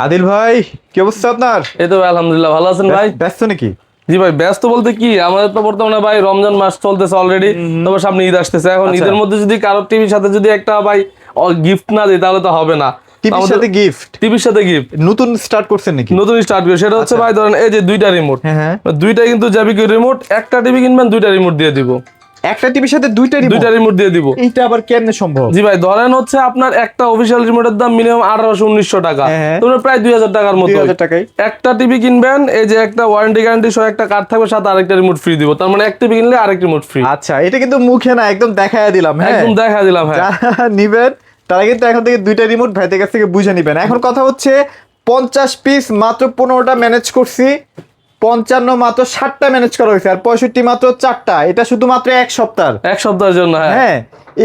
আদিল ভাই, কি অবস্থা আপনার? এই তো আলহামদুলিল্লাহ, ভালো আছেন ভাই? ব্যস্ত নাকি? জি ভাই, ব্যস্ত বলতে কি, আমাদের তো বর্তমানে ভাই রমজান মাস চলতেছে অলরেডি। তবে সামনে ঈদ আসতেছে, এখন আচ্ছা। ঈদের মধ্যে যদি কারোর টিভির সাথে যদি একটা ভাই গিফট না দিই তাহলে তো হবে না। টিভির সাথে গিফট? টিভির সাথে গিফট নতুন স্টার্ট করছেন নাকি? নতুন স্টার্ট করে, সেটা হচ্ছে আচ্ছা। ভাই ধরেন এই যে দুইটা রিমোট, হ্যাঁ হ্যাঁ। দুইটাই কিন্তু জ্যাবিকো রিমোট। একটা টিভি কিনবেন দুইটা রিমোট দিয়ে দিব। একটা টিভির সাথে দুইটা রিমোট দিয়ে দিব। এইটা আবার কেমনে সম্ভব? জি ভাই, ধরেন হচ্ছে আপনার একটা অফিসিয়াল রিমোটের দাম মিনিমাম 1800-1900 টাকা, হ্যাঁ। তোমরা প্রায় 2000 টাকার মতো। 2000 টাকায় একটা টিভি কিনবেন, এই যে একটা ওয়ারেন্টি গ্যারান্টি সহ একটা কার্ড থাকবে, সাথে আরেকটা রিমোট ফ্রি দিব। তার মানে এক টিভি কিনলে আরেক রিমোট ফ্রি। আচ্ছা, এটা কিন্তু মুখে না, একদম দেখায় দিলাম। হ্যাঁ, একদম দেখা দিলাম। হ্যাঁ, যারা নিবেন তারা কিন্তু এখন থেকে দুইটা রিমোট ভাইদের কাছ থেকে বুঝে নিবেন। এখন কথা হচ্ছে 50 পিস মাত্র 15টা ম্যানেজ করছি, 55 মাত্র 60টা ম্যানেজ করা হয়েছে, আর 65 মাত্র 4টা। এটা শুধুমাত্র এক সপ্তাহের জন্য। হ্যাঁ,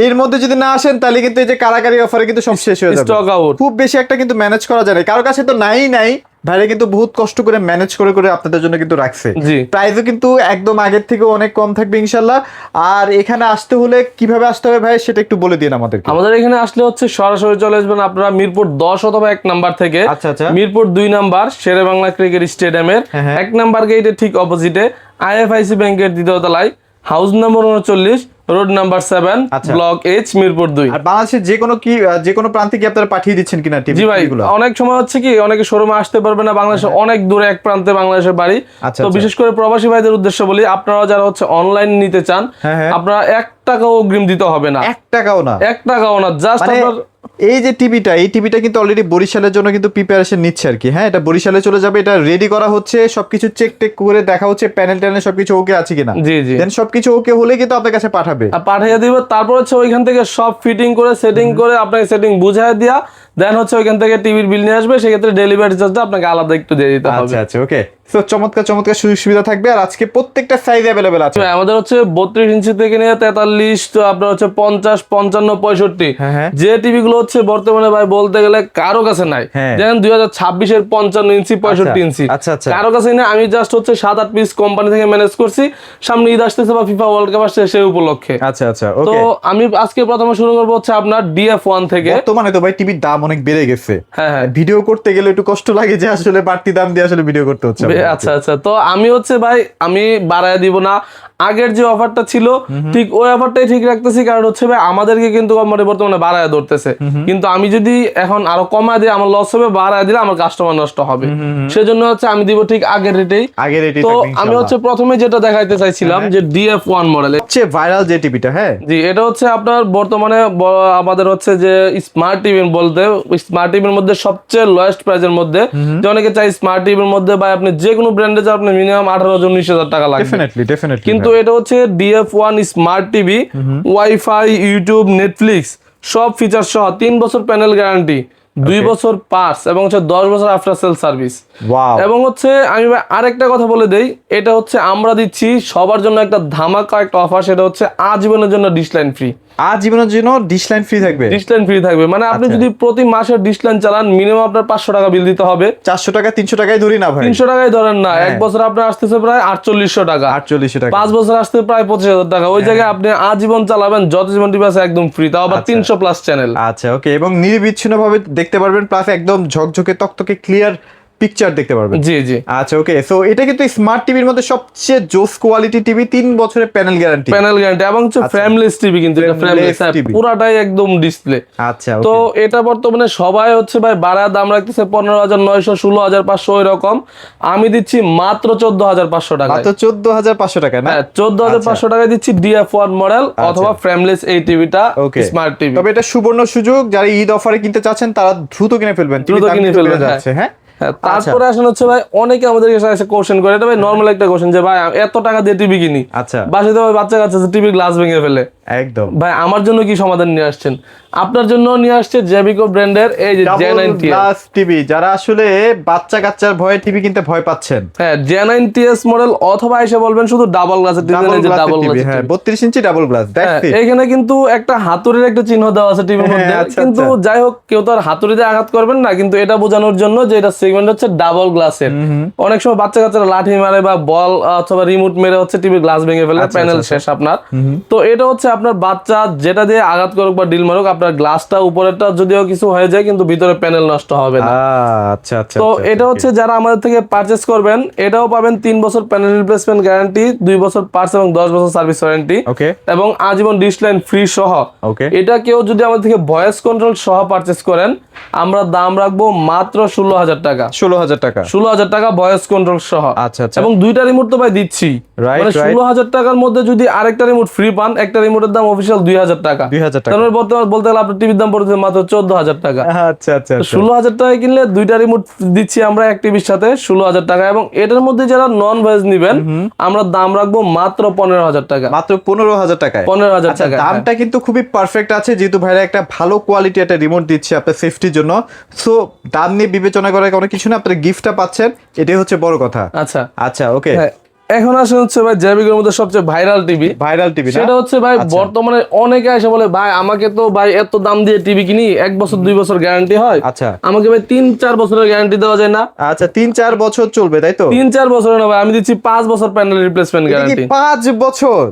এর মধ্যে যদি না আসেন তাহলে কিন্তু এই যে কারাকারি অফারে কিন্তু সব শেষ হয়ে যাবে, স্টক আউট। খুব বেশি একটা কিন্তু ম্যানেজ করা যায় না, কারো কাছে তো নাই। ভাইরা কিন্তু বহুত কষ্ট করে ম্যানেজ করে আপনাদের জন্য কিন্তু রাখছে। প্রাইসও কিন্তু একদম আগের থেকে অনেক কম থাকবে ইনশাল্লাহ। আর এখানে আসতে হলে কিভাবে আসতে হবে ভাই, সেটা একটু বলে দিন আমাদেরকে। আমাদের এখানে আসলে হচ্ছে সরাসরি চলে আসবেন আপনারা মিরপুর 10 অথবা 1 নাম্বার থেকে। আচ্ছা আচ্ছা। মিরপুর 2 নাম্বার শেরে বাংলা ক্রিকেট স্টেডিয়ামের 1 নাম্বার গেটের ঠিক অপোজিটে আইএফআইসি ব্যাংকের দ্বিতীয় তলায়, house number 39, road number 7, block H, Mirpur 2। আর বাংলাদেশের যে কোনো প্রান্তে কি আপনারা পাঠিয়ে দিচ্ছেন কিনা টিভি? জি ভাই, অনেক সময় হচ্ছে কি অনেকে শোরুমে আসতে পারবে না, বাংলাদেশে অনেক দূরে এক প্রান্তে বাংলাদেশের বাড়ি। তো বিশেষ করে প্রবাসী ভাইদের উদ্দেশ্যে বলি, আপনারা যারা হচ্ছে অনলাইন নিতে চান, আপনারা 1 টাকাও অগ্রিম দিতে হবে না। 1 টাকাও না? 1 টাকাও না, জাস্ট আপনার এই যে টিভিটা কিন্তু অলরেডি বরিশালের জন্য কিন্তু প্রিপারেশন নিচ্ছে আর কি। হ্যাঁ, এটা বরিশালে চলে যাবে, এটা রেডি করা হচ্ছে, সবকিছু চেক করে দেখা হচ্ছে প্যানেল সবকিছু ওকে আছে কিনা। জি জি, দেন সবকিছু ওকে হলে কিন্তু আপনার কাছে পাঠিয়ে দিব। তারপর হচ্ছে ওইখান থেকে সব ফিটিং করে সেটিং করে আপনাকে সেটিং বুঝায় দিয়া দেন হচ্ছে ওইখান থেকে টিভির বিল নিয়ে আসবে, সেক্ষেত্রে ডেলিভারি চার্জটা আপনাকে আলাদা একটু দিয়ে দিতে হবে। আচ্ছা ওকে। সো চমৎকার সুযোগ সুবিধা থাকবে। আর আজকে প্রত্যেকটা সাইজ अवेलेबल আছে। আমাদের হচ্ছে 32 ইঞ্চি থেকে নিয়ে 43, তো আপনার হচ্ছে 50, 55, 65 যে টিভি গুলো হচ্ছে বর্তমানে ভাই বলতে গেলে কারো কাছে নাই। যেমন 2026 এর 55 ইঞ্চি, 65 ইঞ্চি কারো কাছে নেই। আমি জাস্ট হচ্ছে 7-8 পিস কোম্পানি থেকে ম্যানেজ করছি, সামনে ঈদ আসতেছে বা ফিফা ওয়ার্ল্ড কাপ আসছে সেই উপলক্ষে। আচ্ছা তো আমি আজকে প্রথমে শুরু করব হচ্ছে আপনার DF1 থেকে। বর্তমানে তো ভাই টিভির দাম অনেক বেড়ে গেছে। হ্যাঁ, ভিডিও করতে গেলে একটু কষ্ট লাগে যে আসলে বাড়তি দাম দিয়ে আসলে ভিডিও করতে হচ্ছে। আচ্ছা, তো আমি হচ্ছে ভাই আমি বাড়ায় দিব না, আগের যে অফারটা ছিল ঠিক ওই অফারটাই ঠিক রাখতেছি। কারণ হচ্ছে ভাই আমাদেরকে কিন্তু কোম্পানি বর্তমানে বাড়ায় ধরতেছে, কিন্তু আমি যদি এখন আরো কমায় দিই আমার লস হবে, বাড়ায় দিলে আমার কাস্টমার নষ্ট হবে। সেজন্য হচ্ছে আমি দিব ঠিক আগের রেটেই। তো আমি হচ্ছে প্রথমে যেটা দেখাইতে চাইছিলাম যে DF1 মডেল হচ্ছে ভাইরাল যে টিভিটা। হ্যাঁ জি, এটা হচ্ছে আপনার বর্তমানে আমাদের হচ্ছে যে স্মার্ট টিভি বলতে, স্মার্ট টিভির মধ্যে সবচেয়ে লোয়েস্ট প্রাইসের মধ্যে, যে অনেকে চাই স্মার্ট টিভির মধ্যে ভাই আপনি যে কোনো ব্র্যান্ডে যান আপনি মিনিমাম 18,000-19,000 টাকা লাগবে। ডেফিনেটলি। কিন্তু এটা হচ্ছে DF1 smart TV, wifi, YouTube, Netflix সব ফিচার সহ 3 বছর প্যানেল গ্যারান্টি, 2 বছর পার্টস এবং হচ্ছে 10 বছর আফটার সেল সার্ভিস। এবং হচ্ছে আমি আরেকটা কথা বলে দেই, এটা হচ্ছে আমরা দিচ্ছি সবার জন্য একটা ধামাকা একটা অফার, সেটা হচ্ছে আজীবনের জন্য ডিশ লাইন ফ্রি। আজীবনের জন্য ডিশ লাইন ফ্রি থাকবে? মানে আপনি যদি প্রতি মাসে ডিশ লাইন চালান মিনিমাম আপনার 500 টাকা বিল দিতে হবে। 400 টাকা 300 টাকাই ধরি না ভাই, 300 টাকাই ধরেন না। 1 বছর আপনার আসতেছে প্রায় 4800 টাকা, 5 বছর আসতে প্রায় 25,000 টাকা। ওই জায়গায় আপনি আজীবন চালাবেন, যত জীবন টিভি আছে একদম ফ্রি, তাও আবার 300+ চ্যানেল। আচ্ছা ওকে। এবং নির্বিচ্ছিন্ন ভাবে দেখতে পারবেন, প্লাস একদম ঝকঝকে তকতকে ক্লিয়ার পিকচার দেখতে পারবেন। জি। আচ্ছা ওকে। সো এটা কিন্তু স্মার্ট টিভির মধ্যে সবচেয়ে জোস কোয়ালিটি টিভি, 3 বছরের প্যানেল গ্যারান্টি এবং হচ্ছে ফ্রেমলেস টিভি, কিন্তু এটা ফ্রেমলেস পুরাটাই একদম ডিসপ্লে। আচ্ছা তো এটা বর্তমানে সবাই হচ্ছে ভাই বাড়া দাম রাখতেছে 15,900, 16,500 এরকম। আমি দিচ্ছি মাত্র 14,500 টাকা। মাত্র 14,500 টাকা না? 14,500 টাকায় দিচ্ছি DF1 মডেল অথবা ফ্রেমলেস এই টিভিটা, স্মার্ট টিভি। তবে এটা সুবর্ণ সুযোগ, যারা ঈদ অফারে কিনতে চাচ্ছেন তারা দ্রুত কিনে ফেলবেন। হ্যাঁ। তারপরে আসেন হচ্ছে ভাই অনেকে আমাদের কাছে কোশ্চেন করে, এটা ভাই নরমাল একটা কোশ্চেন যে ভাই এত টাকা দিয়ে টিভি কিনি, বাসায় তো বাচ্চা কাচ্চা টিভির গ্লাস ভেঙে ফেলে, একদম ভাই আমার জন্য কি সমাধান নিয়ে আসছেন? আপনার জন্য নিয়ে আসছে জ্যাবিকো ব্র্যান্ডের এই যে J9TS টিভি, যারা আসলে বাচ্চা কাচ্চার ভয়ে টিভি কিনতে ভয় পাচ্ছেন। হ্যাঁ, J9TS মডেল, অথবা এসে বলবেন শুধু ডাবল গ্লাসের টিভি, যে ডাবল গ্লাস। হ্যাঁ, 32 ইঞ্চি ডাবল গ্লাস। এখানে কিন্তু একটা হাতুড়ির একটা চিহ্ন দেওয়া আছে টিভির মধ্যে, কিন্তু যাই হোক কেউ তো আর হাতুড়ি দিয়ে আঘাত করবেন না, কিন্তু এটা বোঝানোর জন্য যে এটা সেগমেন্ট হচ্ছে ডাবল গ্লাসের। অনেক সময় বাচ্চা কাচ্চারা লাঠি মারে বা বল অথবা রিমোট মেরে হচ্ছে টিভির গ্লাস ভেঙে ফেলে, প্যানেল শেষ আপনার। তো এটা হচ্ছে আপনার বাচ্চা যেটা দিয়ে আঘাত করুক বা ডিল মারুক, আপনার গ্লাসটা উপরেরটা যদিও কিছু হয়ে যায় কিন্তু ভিতরে প্যানেল নষ্ট হবে না। আচ্ছা আচ্ছা। তো এটা হচ্ছে যারা আমাদের থেকে পারচেজ করবেন এটাও পাবেন 3 বছর প্যানেল রিপ্লেসমেন্ট গ্যারান্টি, 2 বছর পার্টস এবং 10 বছর সার্ভিস ওয়ারেন্টি, ওকে, এবং আজীবন ডিশ লাইন ফ্রি সহ। ওকে, এটা কেউ যদি আমাদের থেকে ভয়েস কন্ট্রোল সহ পারচেজ করেন আমরা দাম রাখবো মাত্র 16,000 টাকা। 16,000 টাকা, 16,000 টাকা ভয়েস কন্ট্রোল সহ। আচ্ছা আচ্ছা। এবং দুইটা রিমোট তো ভাই দিচ্ছি, রাইট মানে 16,000 টাকার মধ্যে যদি আরেকটা রিমোট ফ্রি পান, একটা রিমোটের দাম অফিসিয়াল 2,000 টাকা। 2,000 টাকা, তার মানে বলতে গেলে আপনার টিভির দাম পড়েছে মাত্র 14,000 টাকা। আচ্ছা আচ্ছা। 16,000 টাকায় কিনলে দুইটা রিমোট দিচ্ছি আমরা এক টিভির সাথে 16,000 টাকা। এবং এটার মধ্যে যারা নন ভয়েস নিবেন আমরা দাম রাখবো মাত্র 15,000 টাকা। মাত্র 15,000 টাকায়, 15,000 টাকা। দামটা কিন্তু খুবই পারফেক্ট আছে, যেহেতু ভাইরা একটা ভালো কোয়ালিটি একটা রিমোট দিচ্ছে আপনার সেফটির জন্য। সো দাম নিয়ে বিবেচনা করার কোনো কিছু না, আপনার গিফটটা পাচ্ছেন, এটাই হচ্ছে বড় কথা। আচ্ছা আচ্ছা, ওকে। এখন আসে হচ্ছে ভাই জ্যাবিকের মধ্যে সবচেয়ে ভাইরাল টিভি, সেটা হচ্ছে ভাই বর্তমানে অনেকে এসে বলে ভাই আমাকে তো ভাই এত দাম দিয়ে টিভি কিনি, 1 বছর 2 বছর গ্যারান্টি হয়, আচ্ছা আমাকে ভাই 3-4 বছরের গ্যারান্টি দেওয়া যায় না? আচ্ছা, 3-4 বছর চলবে তাই তো? 3-4 বছর না ভাই, আমি দিচ্ছি 5 বছর প্যানেল রিপ্লেসমেন্ট গ্যারান্টি। 5 বছর?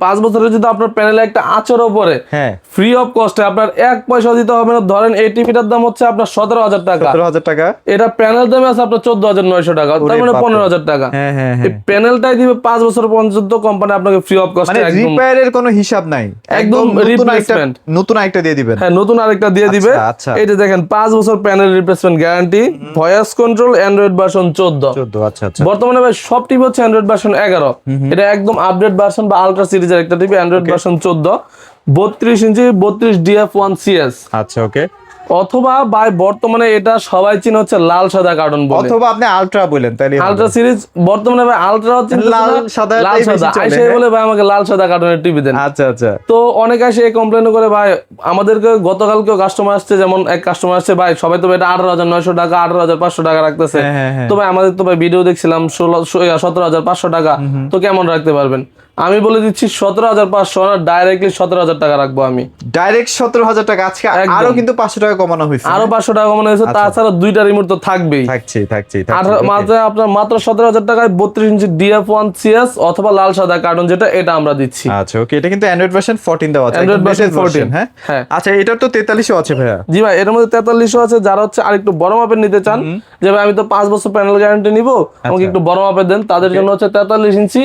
5 বছরে যদি আপনার প্যানেলে একটা আঁচড়ও পড়ে, হ্যাঁ, ফ্রি অফ কস্টে, আপনার 1 পয়সা দিতে হবে না। ধরেন এই টিভিটার দাম হচ্ছে আপনার 17,000 টাকা, 17,000 টাকা, এটা প্যানেল দামে আছে আপনার 14,900 টাকা, তার মানে 15,000 টাকা। হ্যাঁ হ্যাঁ এই হ্যাঁ, প্যানেলটাই দিবে 5 বছর পর্যন্ত কোম্পানি আপনাকে ফ্রি অফ কস্টে, মানে একদম রিপেয়ারের কোনো হিসাব নাই, একদম রিপ্লেসমেন্ট, নতুন আরেকটা দিয়ে দিবেন। হ্যাঁ নতুন আরেকটা দিয়ে দিবে। আচ্ছা, এই যে দেখেন 5 বছর panel replacement guarantee, voice control, Android version 14। আচ্ছা আচ্ছা। বর্তমানে ভাই সব টিভি হচ্ছে অ্যান্ড্রয়েড ভার্সন 11, এটা একদম আপডেট ভার্সন বা আলট্রা সিরিজের একটা টিভি, অ্যান্ড্রয়েড ভার্সন 14, 32 ইঞ্চি 32 DF1CS। আচ্ছা, ওকে। অথবা ভাই বর্তমানে এটা সবাই চিনে হচ্ছে লাল সাদা কার্টুন বলে, অথবা আপনি আলট্রা বলেন তাহলে আলট্রা সিরিজ। বর্তমানে ভাই আলট্রা হচ্ছে লাল সাদা, আইসে বলে ভাই আমাকে লাল সাদা কার্টুনের টিভি দেন। আচ্ছা আচ্ছা। তো অনেকে এসে কমপ্লেন করে ভাই আমাদেরকে, গতকালকেও কাস্টমার আসছে, যেমন এক কাস্টমার আসছে ভাই সবাই তো এটা 18,900 টাকা 18,500 টাকা রাখতেছে, তো ভাই আমাদের তো ভাই ভিডিও দেখছিলাম 17,500 টাকা, তো কেমন রাখতে পারবেন? আমি বলে দিচ্ছি 17,500 না, ডাইরেক্টলি 17,000 টাকা রাখবো আমি, ডাইরেক্ট 17,000 টাকা। আজকে আরো কিন্তু 500 টাকা কমানো হয়েছে, আরো 500 টাকা কমানো হয়েছে। তাছাড়া দুইটা রিমোট তো থাকবেই, থাকছে। আপনার মাত্র 17,000 টাকায় 32 ইঞ্চি DF1CS অথবা লাল সাদা কার্টুন, যেটা এটা আমরা দিচ্ছি। আচ্ছা, ওকে। এটা কিন্তু অ্যান্ড্রয়েড ভার্সন 14 দেওয়া আছে, অ্যান্ড্রয়েড ভার্সন 14। হ্যাঁ। আচ্ছা, এটার তো 43ও আছে ভাইয়া? জি ভাই, এর মধ্যে 43ও আছে। যারা হচ্ছে আরেকটু বড় মাপের নিতে চান, যে ভাই আমি তো 5 বছর প্যানেল গ্যারান্টি নিব, আমাকে একটু বড় মাপের দেন, তাদের জন্য হচ্ছে 43 ইঞ্চি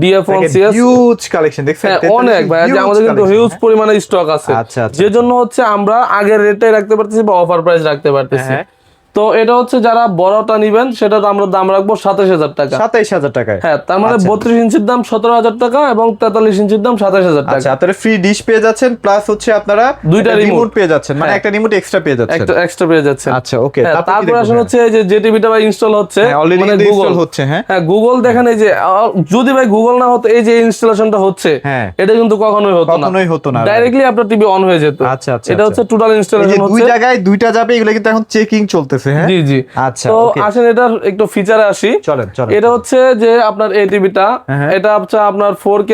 DF1CS। হিউজ কালেকশন দেখছেন? অনেক ভাই, আমাদের কিন্তু হিউজ পরিমাণে স্টক আছে, যে জন্য হচ্ছে আমরা আগের রেটটাই রাখতে পারতেছি বা অফার প্রাইস রাখতে পারতেছি। তো এটা হচ্ছে যারা বড়টা নিবেন সেটা তো আমরা দাম রাখবো 27,000 টাকা। 27,000 টাকায়? হ্যাঁ, তার মানে 32 ইঞ্চির দাম 17,000 টাকা এবং 43 ইঞ্চির দাম 27,000 টাকা। আচ্ছা, আপনারা ফ্রি ডিশ পেয়ে যাচ্ছেন, প্লাস হচ্ছে আপনারা দুইটা রিমোট পেয়ে যাচ্ছেন, মানে একটা রিমোট এক্সট্রা পেয়ে যাচ্ছেন, একটা এক্সট্রা পেয়ে যাচ্ছেন। আচ্ছা, ওকে। তারপর আসলে হচ্ছে যে টিভিটা ভাই ইনস্টল হচ্ছে, মানে গুগল হচ্ছে। হ্যাঁ, গুগল দেখেন, এই যে যদি ভাই গুগল না হতো, এই যে ইনস্টলেশনটা হচ্ছে, এটা কিন্তু কখনোই হতো না, ডাইরেক্টলি আপনার টিভি অন হয়ে যেত। আচ্ছা আচ্ছা। এটা হচ্ছে টোটাল ইনস্টলেশন হচ্ছে, দুই জায়গায় দুইটা যাবে, এগুলো কিন্তু এখন চেকিং চলতেছে। হ্যাঁ, জি জি। আচ্ছা, তো আসেন এটার একটু ফিচারে আসি। চলেন। এটা হচ্ছে যে আপনার এই টিভিটা, এটা হচ্ছে আপনার 4K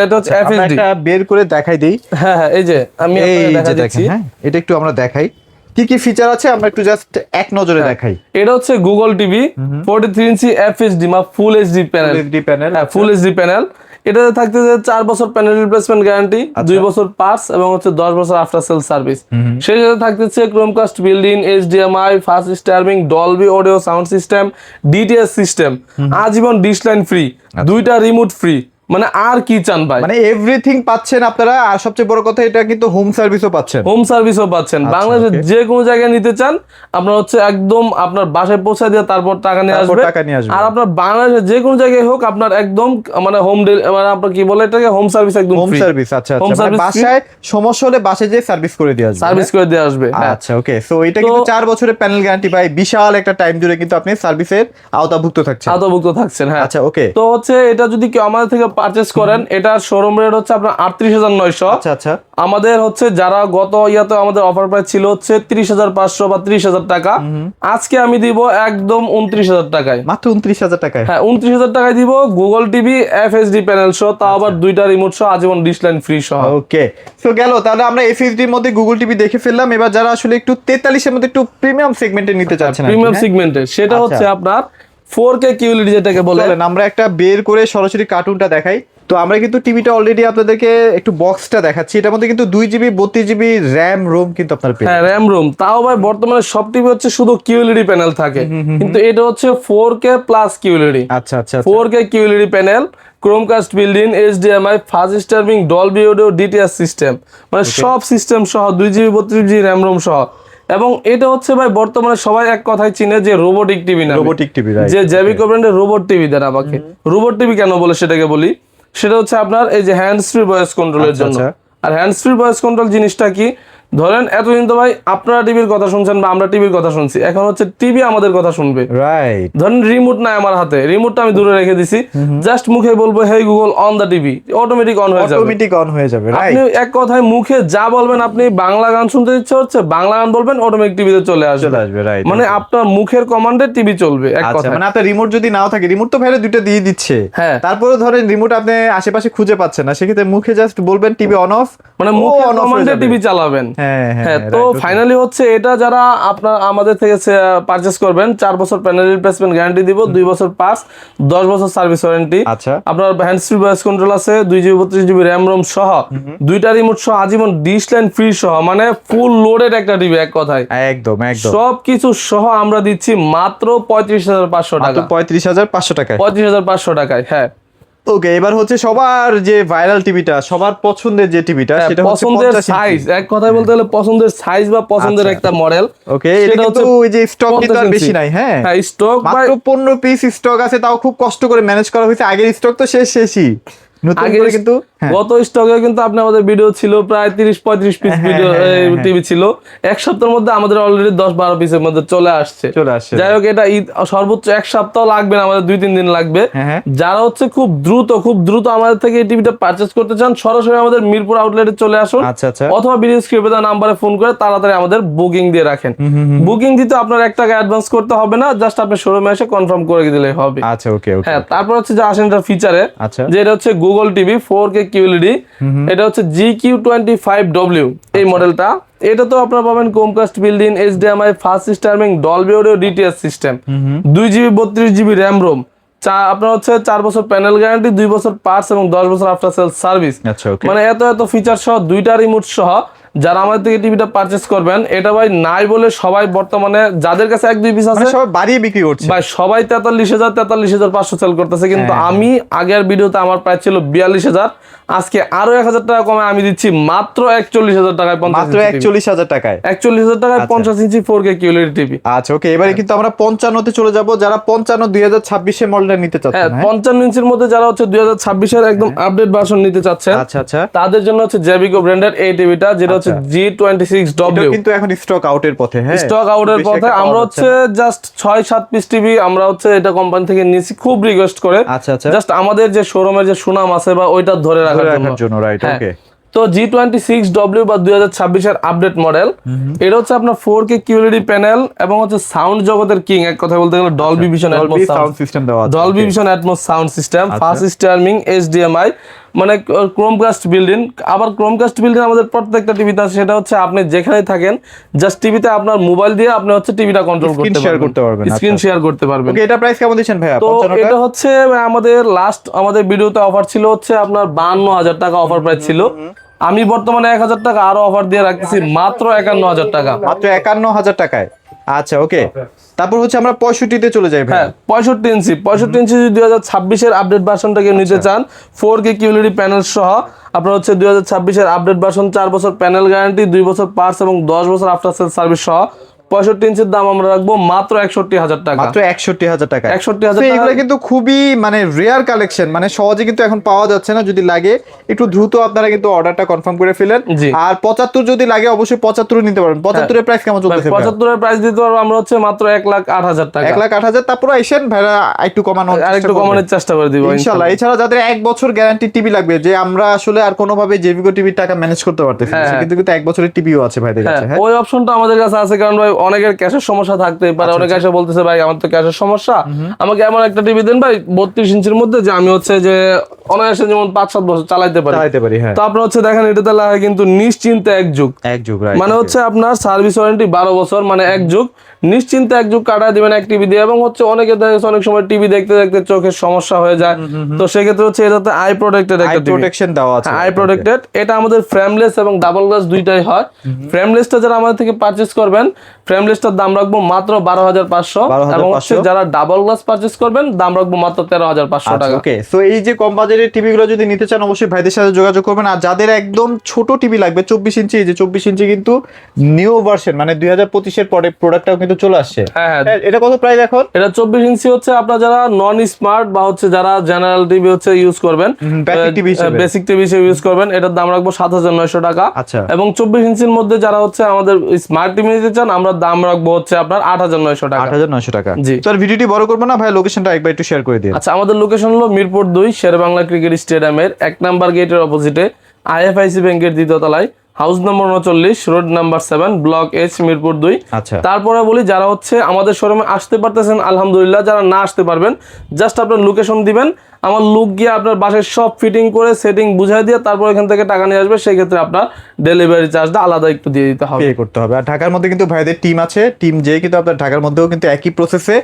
এটা হচ্ছে FHD। এটা বের করে দেখাই দেই। হ্যাঁ, এই যে আমি আপনাকে দেখা দিচ্ছি। হ্যাঁ, এটা একটু আমরা দেখাই কি কি ফিচার আছে, আমরা একটু জাস্ট এক নজরে দেখাই। এটা হচ্ছে গুগল টিভি 43 ইঞ্চি FHD বা ফুল এইচডি প্যানেল। হ্যাঁ, ফুল এইচডি প্যানেল। এটাতে থাকতে 4 বছর প্যানেল রিপ্লেসমেন্ট গ্যারান্টি, 2 বছর পার্টস এবং হচ্ছে 10 বছর আফটার সেল সার্ভিস। সেই সাথে থাকতেছে Chromecast build-in, HDMI, fast স্টার্মিং, Dolby audio sound system, DTS system, আজীবন ডিশ লাইন ফ্রি, দুইটা রিমোট ফ্রি, মানে আর কি চান ভাই? মানে এভরিথিং পাচ্ছেন আপনারা, আর সবচেয়ে বড় কথা এটা কিন্তু হোম সার্ভিসও পাচ্ছেন। বাংলাদেশের যে কোনো জায়গায় নিতে চান আপনার হচ্ছে একদম আপনার বাসায় পৌঁছে দিয়ে তারপর টাকা নিয়ে আসবে। আর আপনার বাংলাদেশের যে কোনো জায়গায় হোক আপনার একদম মানে মানে আপনার কি বলে এটাকে হোম সার্ভিস, একদম হোম সার্ভিস। আচ্ছা, মানে বাসায় সমস্যা হলে বাসায় যে সার্ভিস করে দিয়ে আসবে। আচ্ছা, ওকে। সো এটা কিন্তু 4 বছরের প্যানেল গ্যারান্টি ভাই, বিশাল একটা টাইম জুড়ে কিন্তু আপনি সার্ভিসের আওতাভুক্ত থাকছেন। হ্যাঁ, আচ্ছা, ওকে। তো হচ্ছে এটা যদি কেউ আমাদের থেকে পারচেজ করেন, এটার শোরুম রেট হচ্ছে আপনার 38,900। আচ্ছা আচ্ছা। আমাদের হচ্ছে যারা গত ইয়াতে আমাদের অফার প্রাইস ছিল হচ্ছে 30,500 বা 30,000 টাকা, আজকে আমি দিব একদম 29,000 টাকায়, মাত্র 29,000 টাকায়। হ্যাঁ, 29,000 টাকায় দিব গুগল টিভি FHD প্যানেল সহ, তাও আবার দুইটা রিমোট সহ, আজীবন ডিশ লাইন ফ্রি সহ। ওকে, সো গেল তাহলে আমরা FHD এর মধ্যে গুগল টিভি দেখে ফেললাম। এবার যারা আসলে একটু 43 এর মধ্যে একটু প্রিমিয়াম সেগমেন্টে নিতে চাচ্ছেন, প্রিমিয়াম সেগমেন্টে, সেটা হচ্ছে আপনার 4K QLED যেটাকে বলে। চলেন আমরা একটা বের করে সরাসরি কার্টুনটা দেখাই। তো আমরা কিন্তু টিভিটা অলরেডি আপনাদেরকে একটু বক্সটা দেখাচ্ছি। এটার মধ্যে কিন্তু 2GB 32GB র্যাম রোম কিন্তু আপনার পেয়ে হ্যাঁ র্যাম রোম। তাও ভাই বর্তমানে সব টিভি হচ্ছে শুধু QLED প্যানেল থাকে, কিন্তু এটা হচ্ছে 4K প্লাস QLED। আচ্ছা আচ্ছা 4K QLED panel, Chromecast building, HDMI, fast streaming, Dolby audio, DTS system, মানে সব সিস্টেম সহ 2GB 32GB র্যাম রোম সহ। এবং এটা হচ্ছে ভাই বর্তমানে সবাই এক কথায় চিনে যে রোবোটিক টিভি না, রোবোটিক টিভি, যে জেবিকো ব্র্যান্ডের রোবট টিভি দেন আমাকে। রোবট টিভি কেন বলে সেটাকে বলি, সেটা হচ্ছে আপনার এই যে হ্যান্ডস ফ্রি ভয়েস কন্ট্রোলের জন্য। আর হ্যান্ডস ফ্রি ভয়েস কন্ট্রোল জিনিসটা কি, ধরেন এতদিন তো ভাই আপনারা টিভির কথা শুনছেন বা আমরা টিভির কথা শুনছি, এখন হচ্ছে টিভি আমাদের কথা শুনবে। রাইট। ধরেন রিমোট নাই আমার হাতে, রিমোটটা আমি দূরে রেখে দিছি, জাস্ট মুখে বলবো hey Google on the TV, automatic on হয়ে যাবে। অটোমেটিক অন হয়ে যাবে। আপনি এক কথায় মুখে যা বলবেন, আপনি বাংলা গান শুনতে ইচ্ছে হচ্ছে বাংলা গান বলবেন, অটোমেটিক টিভিতে চলে আসবে। রাইট। মানে আপনার মুখের কমান্ডে টিভি চলবে এক আচ্ছা, কথায়। মানে আপনার রিমোট যদি নাও থাকে, রিমোট তো ভাইরে দুইটা দিয়ে দিচ্ছে, হ্যাঁ। তারপরে ধরেন রিমোট আপনি আশেপাশে খুঁজে পাচ্ছেন না, সেক্ষেত্রে মুখে জাস্ট বলবেন টিভি অন অফ, মানে মুখে কমান্ডে টিভি চালাবেন। হ্যাঁ হ্যাঁ। তো ফাইনালি হচ্ছে এটা যারা আপনার আমাদের থেকে পারচেজ করবেন, 4 বছর প্যানেল রিপ্লেসমেন্ট গ্যারান্টি দিব, 2 বছর পাস, 10 বছর সার্ভিস ওয়ারেন্টি। আচ্ছা। আপনার হ্যান্ডস ফ্রি ভয়েস কন্ট্রোল আছে, 2GB 32GB র্যাম রোম সহ, দুইটা রিমোট সহ, আজীবন ডিশ লাইন ফ্রি সহ, মানে ফুল লোডেড একটা টিভি এক কথায়। একদম একদম সবকিছু সহ আমরা দিচ্ছি মাত্র 35,500 টাকা। 35,500 টাকায়। 35,500 টাকায়। হ্যাঁ। ওকে, এবার হচ্ছে সবার যে ভাইরাল টিভিটা, সবার পছন্দের যে টিভিটা, সেটা হচ্ছে পছন্দের 50 সাইজ, এক কথায় বলতে গেলে পছন্দের সাইজ বা পছন্দের একটা মডেল। ওকে, এটা কিন্তু ওই যে স্টক কিন্তু আর বেশি নাই। হ্যাঁ, স্টক মাত্র 15 পিস স্টক আছে, তাও খুব কষ্ট করে ম্যানেজ করা হয়েছে। আগের স্টক তো শেষই, নতুন করে কিন্তু গত স্টকে কিন্তু আপনি আমাদের ভিডিও ছিল প্রায় 30-35 পিস ভিডিও টিভি ছিল, এক সপ্তাহের মধ্যে আমাদের অলরেডি 10-12 পিসের মধ্যে চলে আসছে। যাই হোক, এটা ঈদ সর্বোচ্চ এক সপ্তাহ লাগবে না, আমাদের 2-3 দিন লাগবে। যারা হচ্ছে খুব দ্রুত আমাদের থেকে এই টিভিটা পারচেজ করতে চান, সরাসরি আমাদের মিরপুর আউটলেটে চলে আসুন, অথবা ভিডিও স্ক্রিনে দেওয়া নাম্বারে ফোন করে তাড়াতাড়ি আমাদের বুকিং দিয়ে রাখেন। বুকিং দিতে আপনার 1 টাকা অ্যাডভান্স করতে হবে না, জাস্ট আপনি শোরুমে এসে কনফার্ম করে দিলেই হবে। আচ্ছা, ওকে। হ্যাঁ, তারপর হচ্ছে যে আসেন এটা ফিচারে, যে এটা হচ্ছে গুগল টিভি 4K QLED, এটা হচ্ছে GQ25W এই মডেলটা। এটা তো আপনারা পাবেন Chromecast building, HDMI, fast streaming, Dolby audio, DTS system, 2GB 32GB RAM ROM, আপনার হচ্ছে 4 বছর প্যানেল গ্যারান্টি, 2 বছর পার্টস এবং 10 বছর আফটার সেল সার্ভিস। মানে এত ফিচার সহ, 2টা রিমোট সহ যারা আমাদের থেকে টিভিটা পারচেজ করবেন, এটা ভাই নাই বলে সবাই বর্তমানে যাদের কাছে 1-2 পিস আছে সবাই বাড়িয়ে বিক্রি করছে ভাই, সবাই 43,500 সেল করতেছে। কিন্তু আমি আগের ভিডিওতে আমার প্রাইস ছিল 42,000, আজকে আরো 1,000 টাকা কমে আমি দিচ্ছি মাত্র 41,000 টাকায়। মাত্র 41,000 টাকায় 41,000 টাকায় 50 ইঞ্চি 4K QLED টিভি। আচ্ছা, ওকে, এবারে কিন্তু আমরা 55 তে চলে যাব, যারা 55 2026 এর মডেলটা নিতে চাচ্ছেন। হ্যাঁ, 55 ইঞ্চির মধ্যে যারা হচ্ছে 2026 এর একদম আপডেট ভার্সন নিতে চাচ্ছেন, আচ্ছা আচ্ছা, তাদের জন্য হচ্ছে জেবিকো ব্র্যান্ডের এই টিভিটা, যেটা হচ্ছে G26W। এটা কিন্তু এখন স্টক আউটের পথে। হ্যাঁ, স্টক আউটের পথে। আমরা হচ্ছে জাস্ট 6-7 পিস টিভি আমরা হচ্ছে এটা কোম্পানি থেকে নিয়েছি খুব রিকোয়েস্ট করে। আচ্ছা আচ্ছা, জাস্ট আমাদের যে শোরুমের যে সুনাম আছে বা ওইটা ধরে রাখার জন্য। রাইট, ওকে। তো G26W বা 2026 এর আপডেট মডেল, এটা হচ্ছে আপনার 4K QLED প্যানেল এবং হচ্ছে সাউন্ড জগতের কিং, এক কথা বলতে গেলে Dolby vision atoms sound system দেওয়া আছে, Dolby vision atoms sound system, fast streaming, HDMI, মানে ক্রোমকাস্ট বিল্ডিং। আবার ক্রোমকাস্ট বিল্ডিং আমাদের প্রত্যেকটা টিভিতে আছে, সেটা হচ্ছে আপনি যেখানে থাকেন জাস্ট টিভিতে আপনার মোবাইল দিয়ে আপনি হচ্ছে টিভিটা কন্ট্রোল করতে পারবেন, স্ক্রিন শেয়ার করতে পারবেন। ওকে, এটা প্রাইস কেমন দিচ্ছেন ভাইয়া? তো এটা হচ্ছে আমাদের ভিডিওতে অফার ছিল হচ্ছে আপনার 52,000 টাকা অফার প্রাইস ছিল। আমি বর্তমানে 1,000 টাকা আরো অফার দিয়ে রাখতেছি মাত্র 51,000 টাকা। মাত্র 51,000 টাকায়। আচ্ছা, ওকে। তারপর হচ্ছে আমরা 65 তে চলে যাই ভাই। হ্যাঁ, 65 ইঞ্চি যদি 2026 এর আপডেট ভার্সনটাকে নিতে চান, 4K QLED প্যানেল সহ, আপনার হচ্ছে 2026 এর আপডেট ভার্সন, 4 বছর প্যানেল গ্যারান্টি, 2 বছর পার্টস এবং 10 বছর আফটার সেল সার্ভিস সহ, 65 ইঞ্চির দাম আমরা রাখবো মাত্র 61,000 টাকা। মাত্র 61,000 টাকা। 61,000 টাকা। এগুলো কিন্তু খুবই মানে রেয়ার কালেকশন, মানে সহজে কিন্তু এখন পাওয়া যাচ্ছে না। যদি লাগে একটু দ্রুত আপনারা কিন্তু অর্ডারটা কনফার্ম করে ফেলেন। আর 75 যদি লাগে অবশ্যই 75 নিতে পারবেন। 75 এর প্রাইস কেমন চলতেছে? 75 এর প্রাইস দিতে পারবো আমরা হচ্ছে মাত্র 1,08,000 টাকা। 1,08,000। তারপর আইসেন ভাইরা একটু কমানোর চেষ্টা করে দিব ইনশাআল্লাহ। এছাড়া যাদের 1 বছর গ্যারান্টি টিভি লাগবে, যে আমরা আসলে আর কোনোভাবে জেভিকো টিভির টাকা ম্যানেজ করতে পারতেছি না, কিন্তু 1 বছরের টিভিও আছে ভাইদের কাছে। ওই অপশনটা আমাদের কাছে আছে, কারণ ভাই অনেকের ক্যাশের সমস্যা থাকতেই পারে, অনেকে এসে বলতেছে ভাই আমার তো ক্যাশের সমস্যা, আমাকে এমন একটা টিভি দেন ভাই 32 ইঞ্চির মধ্যে যে আমি হচ্ছে যে অনায়াসে যেমন 5-7 বছর চালাইতে পারি। হ্যাঁ। তো আপনার হচ্ছে দেখেন এটাতে লাগে কিন্তু নিশ্চিন্তে এক যুগ, মানে হচ্ছে আপনার সার্ভিস ওয়ারেন্টি 12 বছর, মানে এক যুগ নিশ্চিন্তে এক যুগ কাটা দিবেন এক টিভি দিয়ে। এবং হচ্ছে অনেকে দেখেছে অনেক সময় টিভি দেখতে দেখতে চোখের সমস্যা হয়ে যায়, তো সেক্ষেত্রে হচ্ছে এটাতে আই প্রোটেক্টেড একটা প্রোটেকশন দেওয়া আছে, আই প্রোটেক্টেড। এটা আমাদের ফ্রেমলেস এবং ডাবল গ্লাস দুইটাই হয়। ফ্রেমলেসটা যারা আমাদের থেকে পারচেজ করবেন, ফ্রেমলেসটার দাম রাখবো মাত্র 12,500, এবং হচ্ছে যারা ডাবল গ্লাস পারচেজ করবেন দাম রাখবো মাত্র 13,500 টাকা। ওকে, সো এই যে কম বাজেটের টিভি গুলো যদি নিতে চান অবশ্যই ভাইদের সাথে যোগাযোগ করবেন। আর যাদের একদম ছোট টিভি লাগবে 24 ইঞ্চি, এই যে 24 ইঞ্চি কিন্তু নিউ ভার্সন, মানে 2025 এর পরে প্রোডাক্টটাও কিন্তু চলে আসছে। হ্যাঁ, এটা কত প্রাইস এখন? এটা 24 ইঞ্চি হচ্ছে আপনারা যারা নন স্মার্ট বা হচ্ছে যারা জেনারেল টিভি হচ্ছে ইউজ করবেন, বেসিক টিভি হিসেবে ইউজ করবেন, এটার দাম রাখবো 7,900 টাকা। আচ্ছা। এবং 24 ইঞ্চির মধ্যে যারা হচ্ছে আমাদের স্মার্ট টিভি নিতে চান, আমরা দাম রাখবো হচ্ছে আপনার 8,900 টাকা। 8,900 টাকা। জি। তো আর ভিডিওটি বড় করবো না ভাই, লোকেশনটা একবার একটু শেয়ার করে দিন। আচ্ছা, আমাদের লোকেশন হলো মিরপুর 2 শেরেবাংলা ক্রিকেট স্টেডিয়ামের 1 নাম্বার গেটের অপোজিটে আইএফআইসি ব্যাংকের দ্বিতীয় তলায়, হাউস নম্বর 39, road number 7, block H, Mirpur 2। আচ্ছা। তারপরে বলি যারা হচ্ছে আমাদের শোরুমে আসতে পারতেছেন আলহামদুলিল্লাহ, যারা না আসতে পারবেন জাস্ট আপনার লোকেশন দিবেন, আমার লোক গিয়ে আপনার বাসায় সব ফিটিং করে সেটিং বুঝাই দিয়ে তারপর এখান থেকে টাকা নিয়ে আসবে। সেই ক্ষেত্রে আপনার ডেলিভারি চার্জটা আলাদা একটু দিয়ে দিতে হবে, পে করতে হবে। আর ঢাকার মধ্যে কিন্তু ভাইদের টিম আছে, টিম যেয়ে কিন্তু আপনার ঢাকার মধ্যেও কিন্তু একই প্রসেসে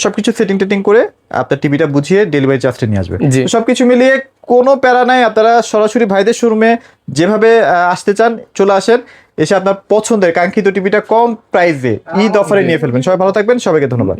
সবকিছু সেটিং টেটিং করে আপনার টিভিটা বুঝিয়ে ডেলিভারি চার্জটা নিয়ে আসবে। জি। তো সবকিছু মিলিয়ে কোনো প্যারা নাই, আপনারা সরাসরি ভাইদের শোরুমে যেভাবে আসতে চান চলে আসেন, এসে আপনার পছন্দের কাঙ্ক্ষিত টিভিটা কম প্রাইসে ঈদ অফারে নিয়ে ফেলবেন। সবাই ভালো থাকবেন, সবাইকে ধন্যবাদ।